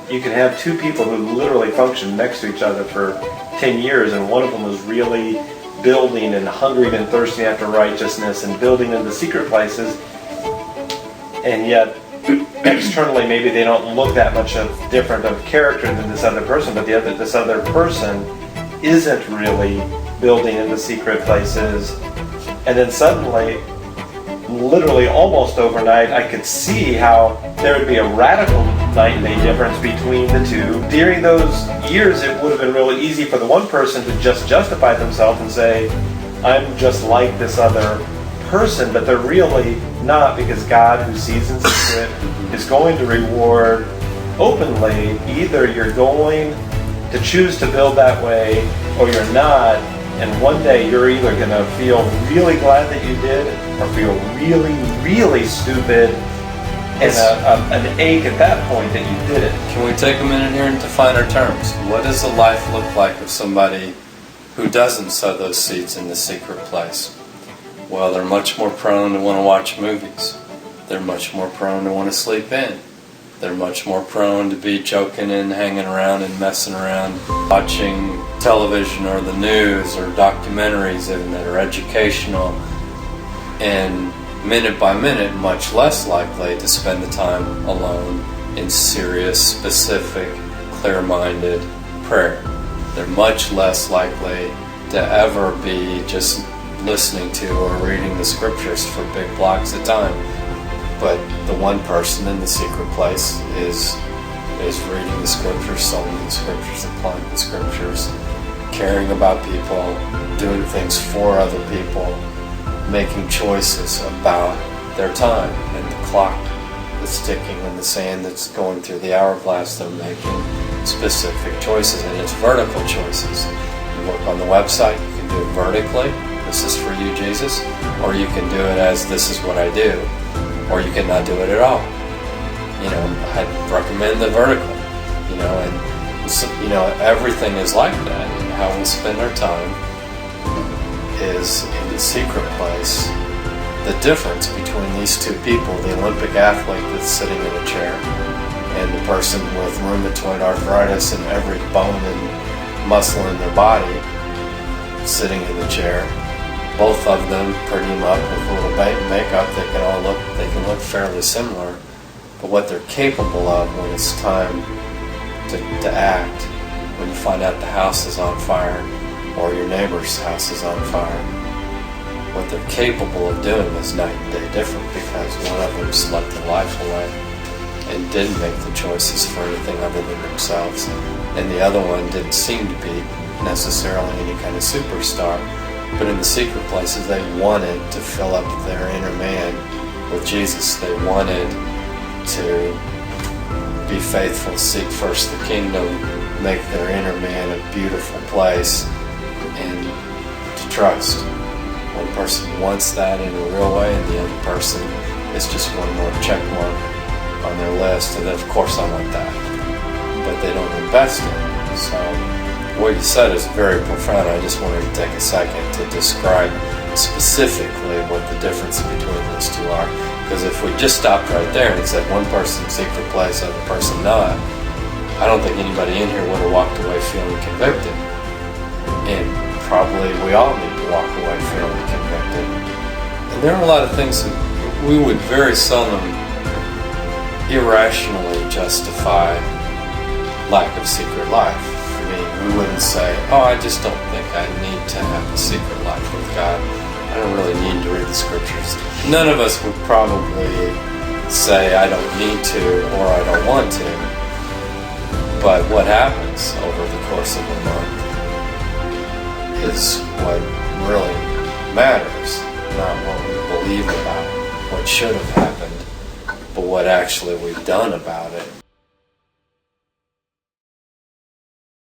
you can have two people who literally function next to each other for 10 years, and one of them was really building and hungry and thirsting after righteousness and building in the secret places, and yet externally maybe they don't look that much different of character than this other person, but this other person isn't really building in the secret places. And then suddenly, literally almost overnight, I could see how there would be a radical night and day difference between the two. During those years, it would have been really easy for the one person to just justify themselves and say, I'm just like this other person, but they're really not, because God, who sees in secret, is going to reward openly. Either you're going to choose to build that way or you're not, and one day you're either going to feel really glad that you did or feel really, really stupid and an ache at that point that you did it. Can we take a minute here and define our terms? What does a life look like of somebody who doesn't sow those seeds in the secret place? Well, they're much more prone to want to watch movies. They're much more prone to want to sleep in. They're much more prone to be joking and hanging around and messing around, watching television or the news or documentaries that are educational, and minute by minute much less likely to spend the time alone in serious, specific, clear-minded prayer. They're much less likely to ever be just listening to or reading the scriptures for big blocks of time. But the one person in the secret place is reading the scriptures, sowing the scriptures, applying the scriptures, caring about people, doing things for other people, making choices about their time and the clock that's ticking and the sand that's going through the hourglass. They're making specific choices, and it's vertical choices. You work on the website, you can do it vertically. This is for you, Jesus. Or you can do it as this is what I do. Or you can not do it at all. I'd recommend the vertical. And so, everything is like that. And how we spend our time is in the secret place. The difference between these two people, the Olympic athlete that's sitting in a chair, and the person with rheumatoid arthritis and every bone and muscle in their body sitting in the chair, both of them pretty up with a little makeup. They can look fairly similar, but what they're capable of when it's time to act, when you find out the house is on fire or your neighbor's house is on fire, what they're capable of doing is night and day different, because one of them slept their life away and didn't make the choices for anything other than themselves, and the other one didn't seem to be necessarily any kind of superstar. But in the secret places, they wanted to fill up their inner man with Jesus. They wanted to be faithful, seek first the kingdom, make their inner man a beautiful place, and to trust. One person wants that in a real way, and the other person is just one more check mark on their list. And then, of course, I want that. But they don't invest in it. So what you said is very profound. I just wanted to take a second to describe specifically what the difference between those two are. Because if we just stopped right there and said one person secret place, other person not, I don't think anybody in here would have walked away feeling convicted. And probably we all need to walk away feeling convicted. And there are a lot of things that we would very seldom irrationally justify lack of secret life. We wouldn't say, I just don't think I need to have a secret life with God. I don't really need to read the scriptures. None of us would probably say, I don't need to or I don't want to. But what happens over the course of a month is what really matters. Not what we believe about what should have happened, but what actually we've done about it.